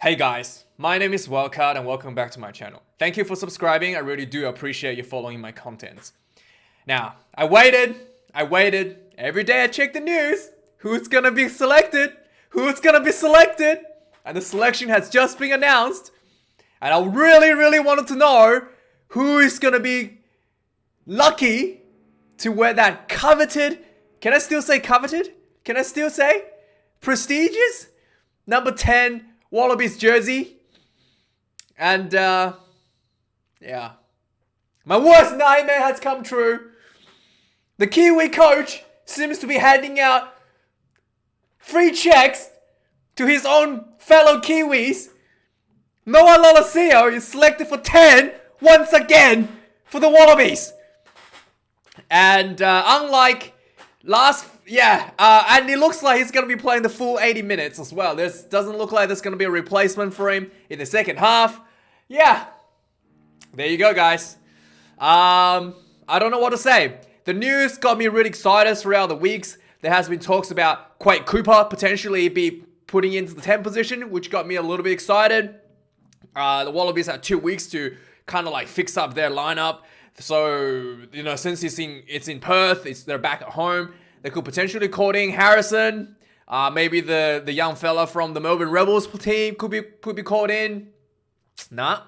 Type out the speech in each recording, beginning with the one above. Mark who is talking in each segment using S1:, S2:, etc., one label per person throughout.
S1: Hey guys, my name is Wildkard and welcome back to my channel. Thank you for subscribing. I really do appreciate you following my content. Now, I waited. Every day I check the news. Who's gonna be selected? And the selection has just been announced. And I really wanted to know who is gonna be lucky to wear that coveted, can I still say coveted? Can I still say prestigious? Number 10 Wallabies jersey. And yeah, my worst nightmare has come true. The Kiwi coach seems to be handing out free checks to his own fellow Kiwis. Noah Lolosio is selected for 10 once again for the Wallabies. And unlike last, and it looks like he's going to be playing the full 80 minutes as well. This doesn't look like there's going to be a replacement for him in the second half. Yeah, there you go, guys. I don't know what to say. The news got me really excited throughout the weeks. There has been talks about Quade Cooper potentially be putting into the 10 position, which got me a little bit excited. The Wallabies had 2 weeks to kind of like fix up their lineup. So, you know, since it's in Perth, they're back at home. They could potentially call in Harrison. Maybe the young fella from the Melbourne Rebels team could be called in. Nah.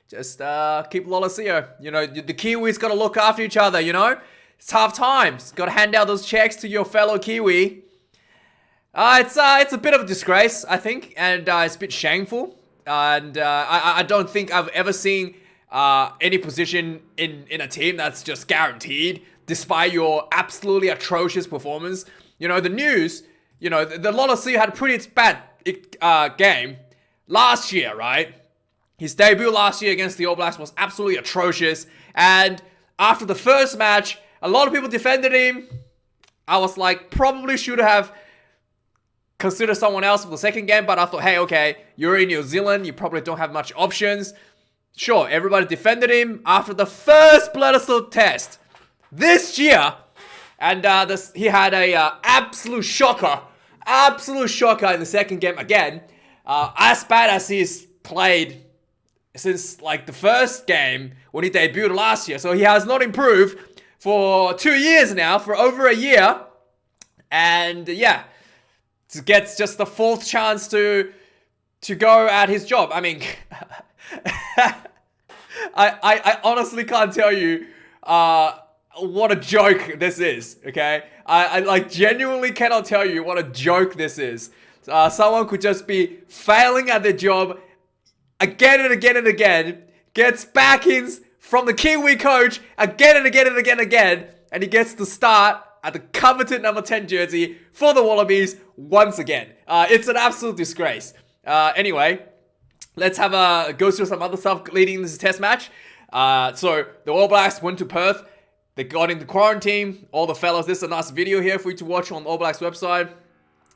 S1: Just keep Lolosio. You know, the Kiwis got to look after each other, you know. It's tough times. Got to hand out those checks to your fellow Kiwi. It's a bit of a disgrace, I think. And it's a bit shameful. And I don't think I've ever seen any position in a team that's just guaranteed, despite your absolutely atrocious performance. You know, the news, you know, the Lolosio had a pretty bad game last year, right? His debut last year against the All Blacks was absolutely atrocious. And after the first match, a lot of people defended him. I was like, probably should have considered someone else for the second game. But I thought, hey, okay, you're in New Zealand. You probably don't have much options. Sure, everybody defended him after the first Bledisloe test this year. And he had a absolute shocker in the second game again. As bad as he's played since like the first game when he debuted last year. So he has not improved for 2 years now, for over a year. And yeah, gets just the fourth chance to go at his job. I mean, I honestly can't tell you what a joke this is, okay? I like genuinely cannot tell you what a joke this is. Someone could just be failing at their job again and again, gets back-ins from the Kiwi coach again and again, and he gets to start at the coveted number 10 jersey for the Wallabies once again. It's an absolute disgrace. Anyway, let's have a go through some other stuff leading this test match. So the All Blacks went to Perth. They got into quarantine. All the fellas, this is a nice video here for you to watch on the All Blacks website.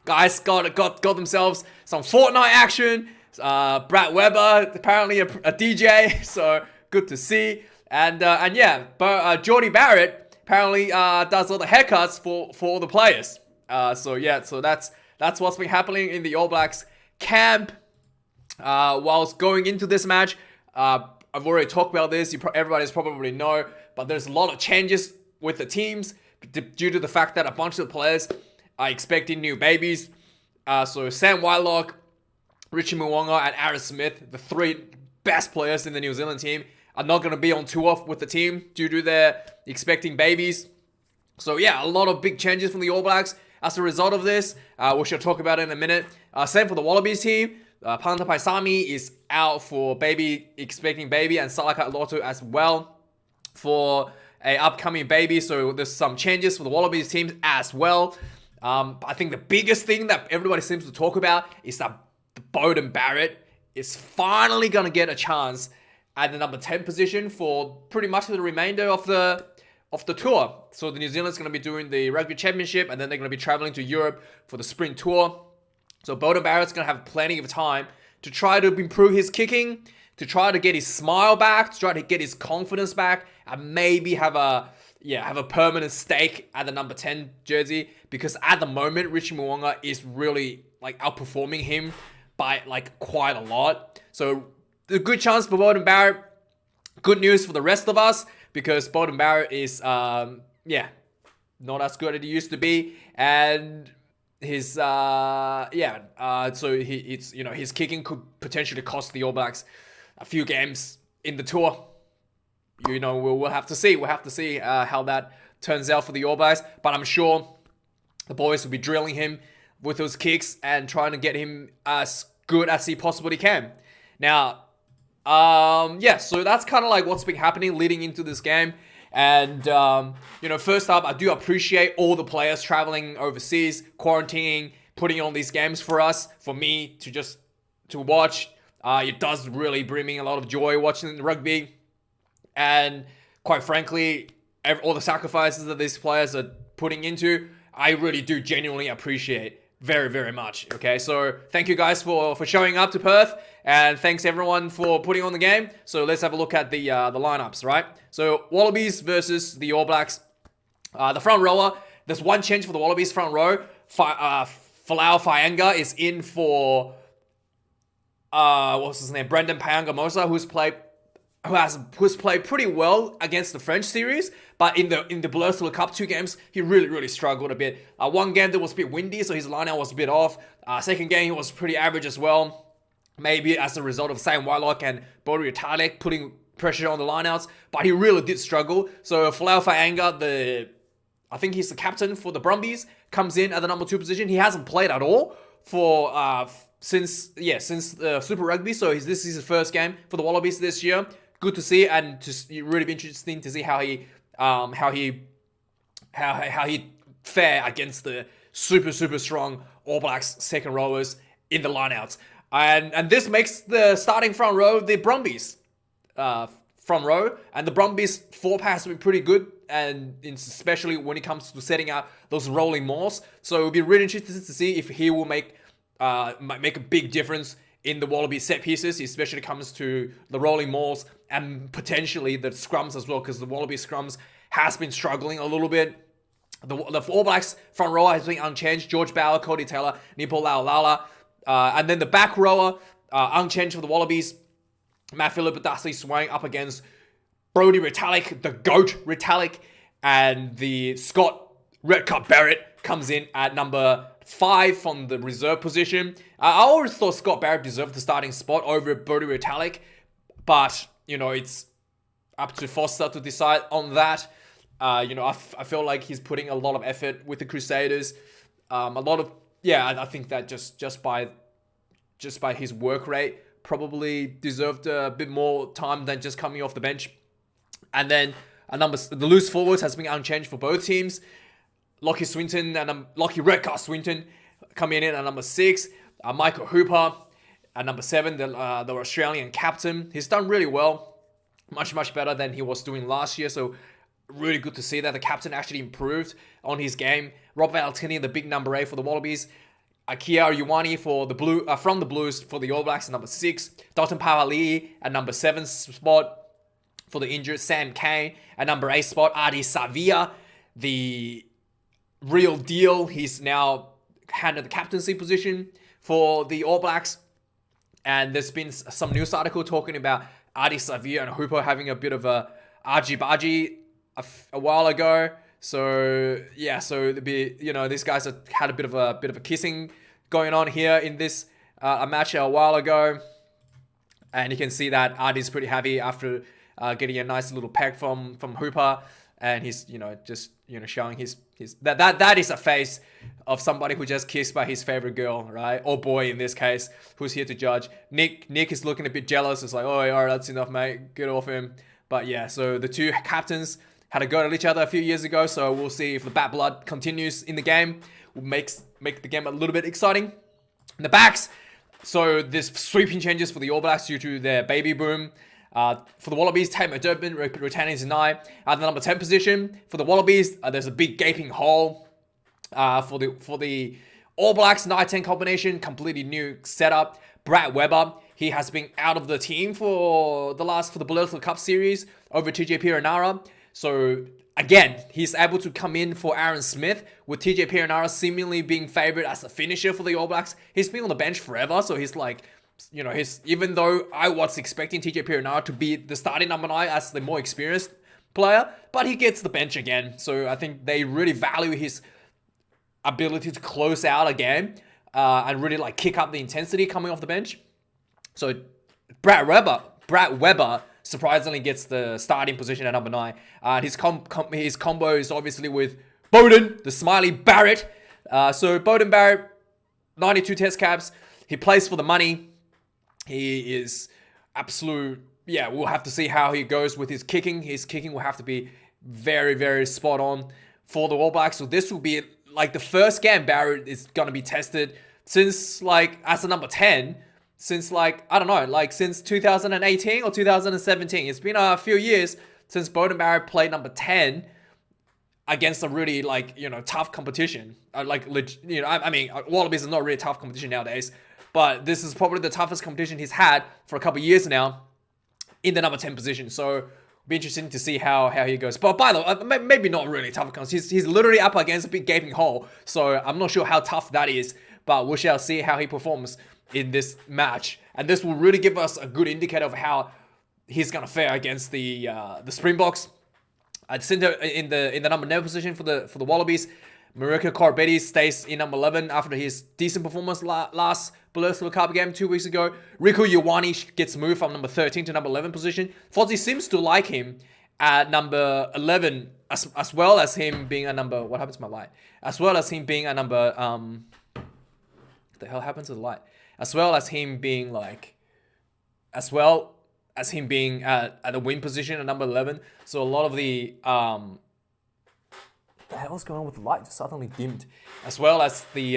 S1: Guys got themselves some Fortnite action. Brad Weber, apparently a DJ, so good to see. And yeah, but Jordie Barrett apparently does all the haircuts for all the players. So yeah, so that's what's been happening in the All Blacks camp. Whilst going into this match, I've already talked about this. Everybody's probably know, but there's a lot of changes with the teams due to the fact that a bunch of the players are expecting new babies. So Sam Whitelock, Richie Mo'unga, and Aaron Smith, the three best players in the New Zealand team, are not going to be on tour with the team due to their expecting babies. So yeah, a lot of big changes from the All Blacks as a result of this, which I'll talk about in a minute. Same for the Wallabies team. Wallabies Paisami is out for expecting baby, and Salakaia-Loto as well for a upcoming baby. So there's some changes for the Wallabies teams as well. I think the biggest thing that everybody seems to talk about is that Barrett is finally going to get a chance at the number 10 position for pretty much the remainder of the tour. So the New Zealand's going to be doing the Rugby Championship, and then they're going to be traveling to Europe for the sprint tour. So Barrett's going to have plenty of time to try to improve his kicking, to try to get his smile back, to try to get his confidence back, and maybe have a permanent stake at the number 10 jersey. Because at the moment, Richie Mo'unga is really like outperforming him by like quite a lot. So a good chance for Beauden Barrett. Good news for the rest of us because Beauden Barrett is not as good as he used to be, and his so his kicking could potentially cost the All Blacks a few games in the tour. We'll have to see. We'll have to see how that turns out for the All Blacks. But I'm sure the boys will be drilling him with those kicks and trying to get him as good as he possibly can. Now, so that's kind of like what's been happening leading into this game. And, first up, I do appreciate all the players traveling overseas, quarantining, putting on these games for us, for me to watch. It does really bring me a lot of joy watching the rugby. And quite frankly, all the sacrifices that these players are putting into, I really do genuinely appreciate very, very much. Okay, so thank you guys for showing up to Perth, and thanks everyone for putting on the game. So let's have a look at the lineups, right? So Wallabies versus the All Blacks. The front rower, there's one change for the Wallabies front row. Salakaia-Loto is in for what's his name? Brendan Payangamosa, who's played pretty well against the French series, but in the Bledisloe Cup 2 games, he really struggled a bit. One game that was a bit windy, so his lineout was a bit off. Second game, he was pretty average as well. Maybe as a result of Sam Whitelock and Brodie Retallick putting pressure on the lineouts, but he really did struggle. So Salakaia-Loto, I think he's the captain for the Brumbies, comes in at the number 2 position. He hasn't played at all for since the Super Rugby, so this is his first game for the Wallabies this year. Good to see, and really be interesting to see how he fare against the super strong All Blacks second rowers in the lineouts. And this makes the starting front row the Brumbies front row, and the Brumbies 4-pack has been pretty good, and especially when it comes to setting out those rolling mauls. So it'll be really interesting to see if he will make a big difference in the Wallaby set pieces, especially when it comes to the rolling mauls and potentially the scrums as well, because the Wallaby scrums has been struggling a little bit. The All Blacks front rower has been unchanged: George Bower, Cody Taylor, Nipo Laulala. And then the back rower, unchanged for the Wallabies, Matt Phillip Dusty Swain up against Brodie Retallick, the GOAT Retallick, and the Scott Red Cup Barrett comes in at number 5 from the reserve position. I always thought Scott Barrett deserved the starting spot over Brodie Retallick, but, it's up to Foster to decide on that. I feel like he's putting a lot of effort with the Crusaders. I think that just by his work rate, probably deserved a bit more time than just coming off the bench. And then the loose forwards has been unchanged for both teams. Lockie Swinton and Lockie Redcar Swinton coming in at number 6. Michael Hooper at number 7, the Australian captain. He's done really well, much better than he was doing last year. So really good to see that the captain actually improved on his game. Rob Valentini, the big number 8 for the Wallabies. Kia Ioane from the Blues for the All Blacks at number 6. Dalton Pawali'i at number 7 spot for the injured. Sam Cane at number 8 spot. Adi Savia, the real deal. He's now handed the captaincy position for the All Blacks. And there's been some news article talking about Adi Savia and Hooper having a bit of a argy-bargy a while ago. So these guys have had a bit of a kissing going on here in this a match a while ago, and you can see that Artie's pretty happy after getting a nice little peck from Hooper, and he's showing his that is a face of somebody who just kissed by his favorite girl, right, or boy in this case, who's here to judge. Nick is looking a bit jealous. It's like, oh, all right, that's enough, mate, get off him. But yeah, so the two captains had a go at each other a few years ago, so we'll see if the bad blood continues in the game. Will make the game a little bit exciting. In the backs, so there's sweeping changes for the All Blacks due to their baby boom. For the Wallabies, Tate McDermott retaining Zanai at the number 10 position. For the Wallabies, there's a big gaping hole. For the All Blacks 9-10 combination, completely new setup. Brad Weber, he has been out of the team for the Bledisloe Cup series over TJ Piranara. So again, he's able to come in for Aaron Smith with TJ Perenara seemingly being favoured as a finisher for the All Blacks. He's been on the bench forever, so he's like, you know, even though I was expecting TJ Perenara to be the starting number 9 as the more experienced player, but he gets the bench again. So I think they really value his ability to close out a game and really like kick up the intensity coming off the bench. So Brad Weber surprisingly gets the starting position at number 9. His combo is obviously with Beauden, the smiley Barrett. So Beauden Barrett, 92 test caps. He plays for the money. He is absolute. Yeah, we'll have to see how he goes with his kicking. His kicking will have to be very, very spot on for the All Blacks. So this will be like the first game Barrett is going to be tested since like as a number 10. Since like, I don't know, like since 2018 or 2017. It's been a few years since Beauden Barrett played number 10 against a really like, you know, tough competition. I mean, Wallabies is not really tough competition nowadays, but this is probably the toughest competition he's had for a couple of years now in the number 10 position. So it'll be interesting to see how he goes. But by the way, maybe not really tough because he's literally up against a big gaping hole. So I'm not sure how tough that is, but we shall see how he performs in this match, and this will really give us a good indicator of how he's gonna fare against the Springboks. At center in the number 9 position for the Wallabies, Marika Corbetty stays in number 11 after his decent performance last Bledisloe Cup game 2 weeks ago. Riku Ioane gets moved from number 13 to number 11 position. Fozzie seems to like him at number 11, as well as him being a number. What happened to my light? As well as him being a number. What the hell happened to the light? As well as him being like, as well as him being at the win position at number 11. So a lot of the, what the hell's going on with the light? Just suddenly dimmed. As well as the,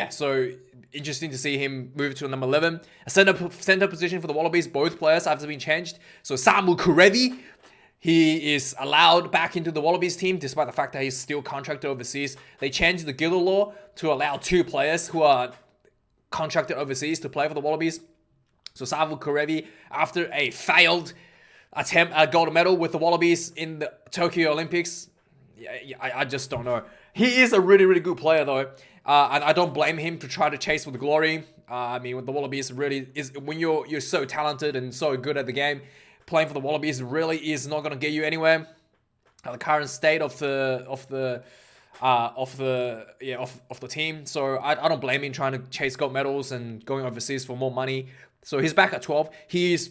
S1: so interesting to see him move to number 11. A center position for the Wallabies, both players have been changed. So Samu Kurevi, he is allowed back into the Wallabies team despite the fact that he's still contracted overseas. They changed the Gilder law to allow 2 players who are contracted overseas to play for the Wallabies. So Samu Kurevi, after a failed attempt at gold medal with the Wallabies in the Tokyo Olympics, I just don't know. He is a really, really good player though, and I don't blame him to try to chase for the glory. I mean, with the Wallabies, really is when you're so talented and so good at the game, playing for the Wallabies really is not going to get you anywhere. The current state of the team. So I don't blame him trying to chase gold medals and going overseas for more money. So he's back at 12. He's,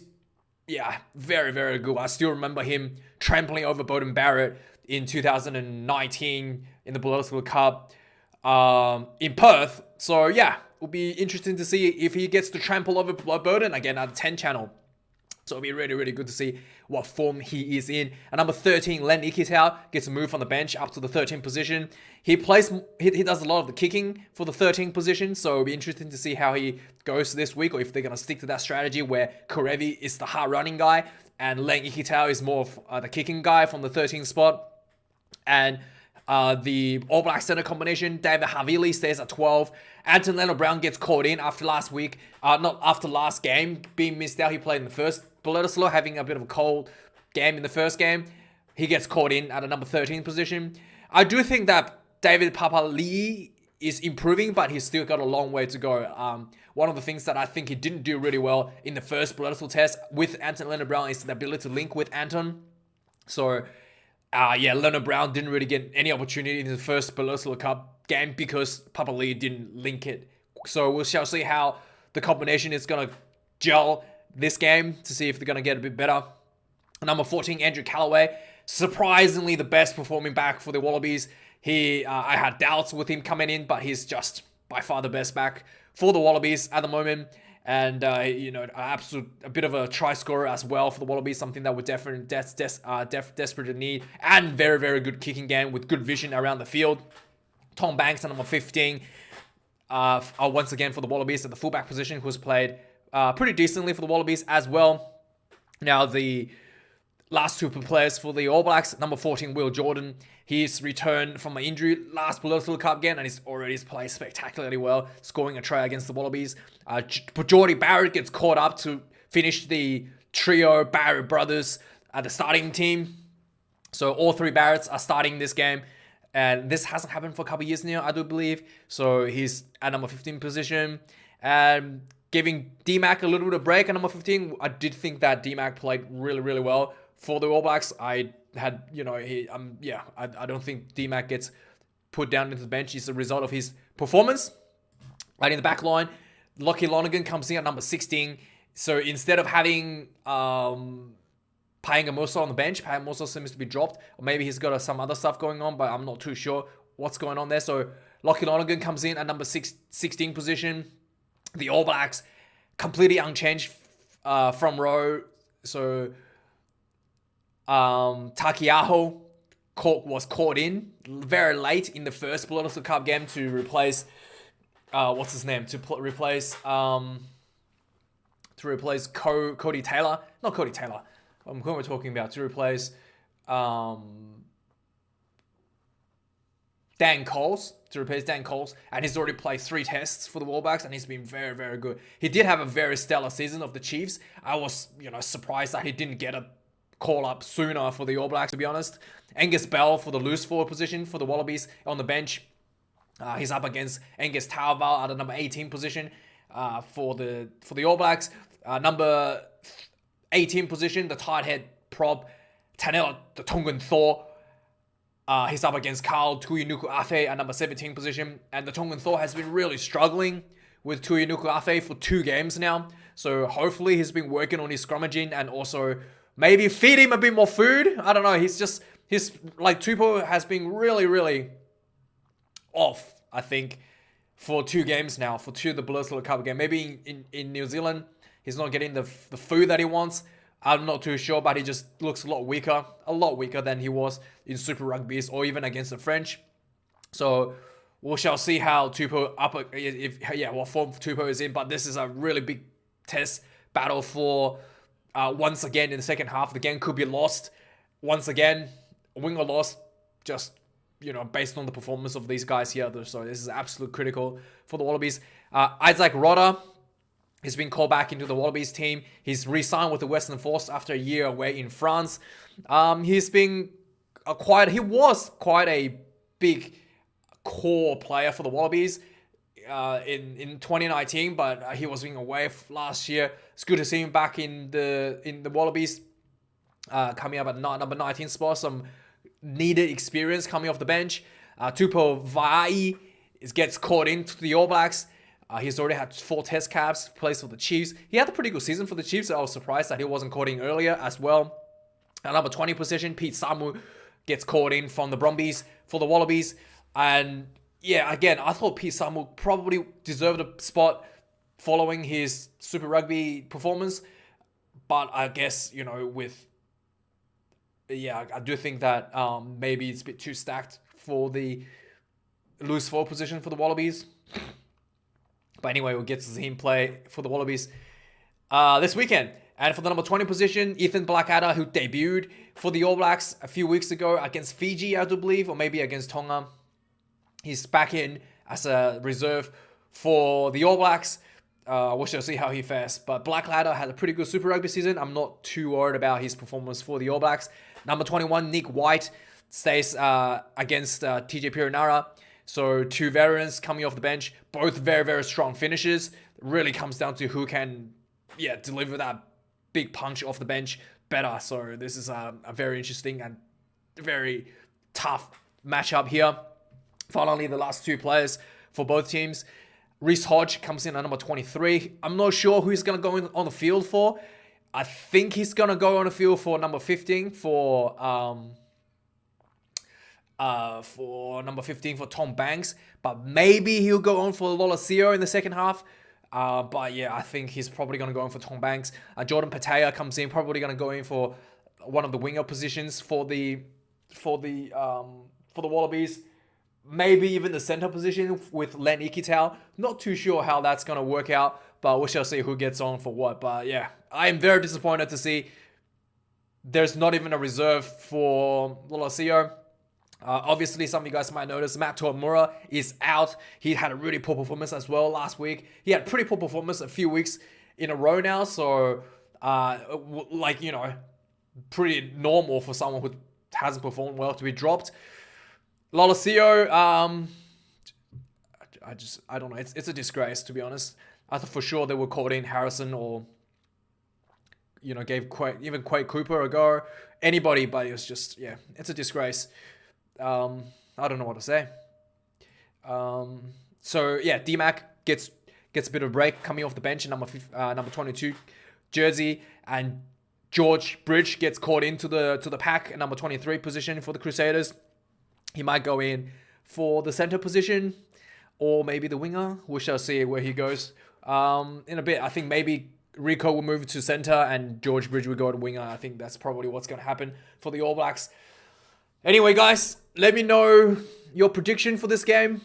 S1: very, very good. I still remember him trampling over Beauden Barrett in 2019 in the Bledisloe Cup in Perth. So it'll be interesting to see if he gets to trample over Beauden again at the 10 channel. So it'll be really, really good to see what form he is in. At number 13, Len Ikitau gets a move on the bench up to the 13th position. He does a lot of the kicking for the 13th position, so it'll be interesting to see how he goes this week, or if they're going to stick to that strategy where Kurevi is the hard-running guy, and Len Ikitau is more of the kicking guy from the 13th spot. And the All Black center combination, David Havili stays at 12. Anton Leonard-Brown gets caught in after last week, not after last game being missed out. He played in the first Bledisloe, having a bit of a cold game in the first game. He gets caught in at a number 13 position. I do think that David Papali'i is improving, but he's still got a long way to go. One of the things that I think he didn't do really well in the first Bledisloe test with Anton Leonard-Brown is the ability to link with Anton. So, Leonard-Brown didn't really get any opportunity in the first Bledisloe Cup game because Papali'i didn't link it. So we shall see how the combination is going to gel this game to see if they're going to get a bit better. Number 14, Andrew Callaway. Surprisingly, the best performing back for the Wallabies. I had doubts with him coming in, but he's just by far the best back for the Wallabies at the moment. And, a bit of a try scorer as well for the Wallabies, something that we're definitely desperate to need. And very, very good kicking game with good vision around the field. Tom Banks at number 15. Once again for the Wallabies at the fullback position, who's played pretty decently for the Wallabies as well. Now, the last 2 players for the All Blacks, number 14, Will Jordan. He's returned from an injury last Bledisloe Cup game, and he's already played spectacularly well, scoring a try against the Wallabies. Geordie Barrett gets caught up to finish the trio Barrett brothers at the starting team. So all 3 Barretts are starting this game. And this hasn't happened for a couple of years now, I do believe. So he's at number 15 position. And giving D-Mac a little bit of break at number 15. I did think that D-Mac played really, really well for the All Blacks. I had, I don't think D-Mac gets put down into the bench. It's a result of his performance. Right in the back line, Lachie Lonergan comes in at number 16. So instead of having Paenga-Musa on the bench, Paenga-Musa seems to be dropped. Or maybe he's got some other stuff going on, but I'm not too sure what's going on there. So Lachie Lonergan comes in at number 16 position. The All Blacks completely unchanged from row. So Takiaho was caught in very late in the first Bledisloe Cup game to replace what's his name? To replace Cody Taylor. Not Cody Taylor. Who am I talking about? To replace Dan Coles. And he's already played 3 tests for the All Blacks, and he's been very, very good. He did have a very stellar season of the Chiefs. I was, surprised that he didn't get a call up sooner for the All Blacks, to be honest. Angus Bell for the loose forward position for the Wallabies on the bench. He's up against Angus Tauval at the number 18 position for the All Blacks. Number 18 position, the tight head prop, Tanela the Tongan Thor. He's up against Carl Tuinuku-Afe at number 17 position. And the Tongan Thor has been really struggling with Tuinuku-Afe for 2 games now. So hopefully he's been working on his scrummaging and also maybe feed him a bit more food. I don't know. Tupou has been really, really off, I think, for 2 games now, for 2 of the Bledisloe Cup game. Maybe in New Zealand, he's not getting the food that he wants. I'm not too sure, but he just looks a lot weaker than he was in Super Rugby's or even against the French. So we shall see how Tupou what form Tupou is in. But this is a really big test battle for once again in the second half. The game could be lost once again, win or loss, just based on the performance of these guys here. So this is absolutely critical for the Wallabies. Isaac Rodda has been called back into the Wallabies team. He's re-signed with the Western Force after a year away in France. He's been he was quite a big core player for the Wallabies in 2019, but he was being away last year. It's good to see him back in the Wallabies, coming up at number 19 spot. Some needed experience coming off the bench. Tupou Vaa'i gets caught into the All Blacks. He's already had 4 test caps, plays for the Chiefs. He had a pretty good season for the Chiefs, so I was surprised that he wasn't caught in earlier as well. At number 20 position, Pete Samu gets caught in from the Brumbies for the Wallabies. And yeah, again, I thought Pete Samu probably deserved a spot following his Super Rugby performance. But I guess, I do think that maybe it's a bit too stacked for the loose forward position for the Wallabies. But anyway, we'll get to see him play for the Wallabies this weekend. And for the number 20 position, Ethan Blackadder, who debuted for the All Blacks a few weeks ago against Fiji, I do believe, or maybe against Tonga. He's back in as a reserve for the All Blacks. We shall see how he fares. But Blackadder had a pretty good Super Rugby season. I'm not too worried about his performance for the All Blacks. Number 21, Nick White, stays against TJ Piranara. So 2 veterans coming off the bench, both very, very strong finishers. It really comes down to who can deliver that big punch off the bench better. So this is a very interesting and very tough matchup here. Finally, the last 2 players for both teams. Reece Hodge comes in at number 23. I'm not sure who he's going to go on the field for. I think he's going to go on the field for number 15 for number 15 for Tom Banks, but maybe he'll go on for Lolosio in the second half. But yeah, I think he's probably going to go in for Tom Banks. Jordan Patea comes in, probably going to go in for one of the winger positions for the Wallabies. Maybe even the center position with Len Ikitau. Not too sure how that's going to work out, but we shall see who gets on for what. But yeah, I am very disappointed to see there's not even a reserve for Lolosio. Obviously, some of you guys might notice Matt Tuamura is out. He had a really poor performance as well last week. He had pretty poor performance a few weeks in a row now. So, pretty normal for someone who hasn't performed well to be dropped. Lolosio, I don't know. It's a disgrace, to be honest. I thought for sure they would call in Harrison or, gave even Quake Cooper a go. Anybody, but it was just, yeah, it's a disgrace. I don't know what to say. So, yeah, D-Mac gets a bit of a break coming off the bench in number 22 jersey, and George Bridge gets caught into the pack at number 23 position for the Crusaders. He might go in for the center position or maybe the winger. We shall see where he goes. In a bit, I think maybe Rico will move to center and George Bridge will go to winger. I think that's probably what's going to happen for the All Blacks. Anyway, guys, let me know your prediction for this game.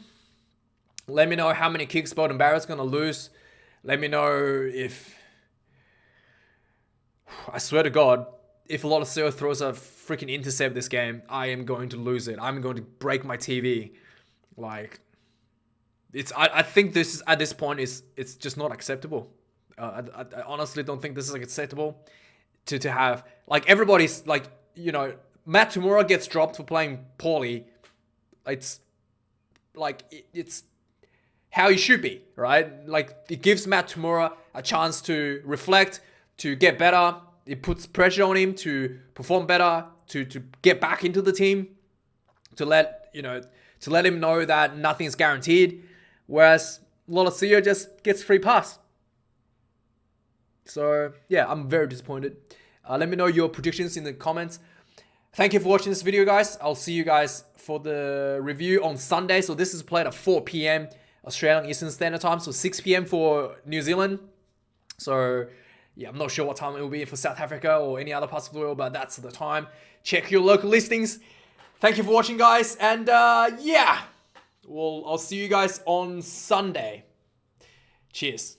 S1: Let me know how many kicks Beauden Barrett's going to lose. Let me know if... I swear to God, if Lolosio throws a freaking intercept this game, I am going to lose it. I'm going to break my TV. Like, I think this is, at this point, it's just not acceptable. I honestly don't think this is acceptable to have, like, everybody's, like, Matt Tamura gets dropped for playing poorly. It's how he should be, right? Like, it gives Matt Tamura a chance to reflect, to get better. It puts pressure on him to perform better, to get back into the team, to let him know that nothing's guaranteed. Whereas Lolosio just gets free pass. So, yeah, I'm very disappointed. Let me know your predictions in the comments. Thank you for watching this video, guys. I'll see you guys for the review on Sunday. So this is played at 4 p.m. Australian Eastern Standard Time. So 6 p.m. for New Zealand. So, yeah, I'm not sure what time it will be for South Africa or any other parts of the world, but that's the time. Check your local listings. Thank you for watching, guys. And, yeah, I'll see you guys on Sunday. Cheers.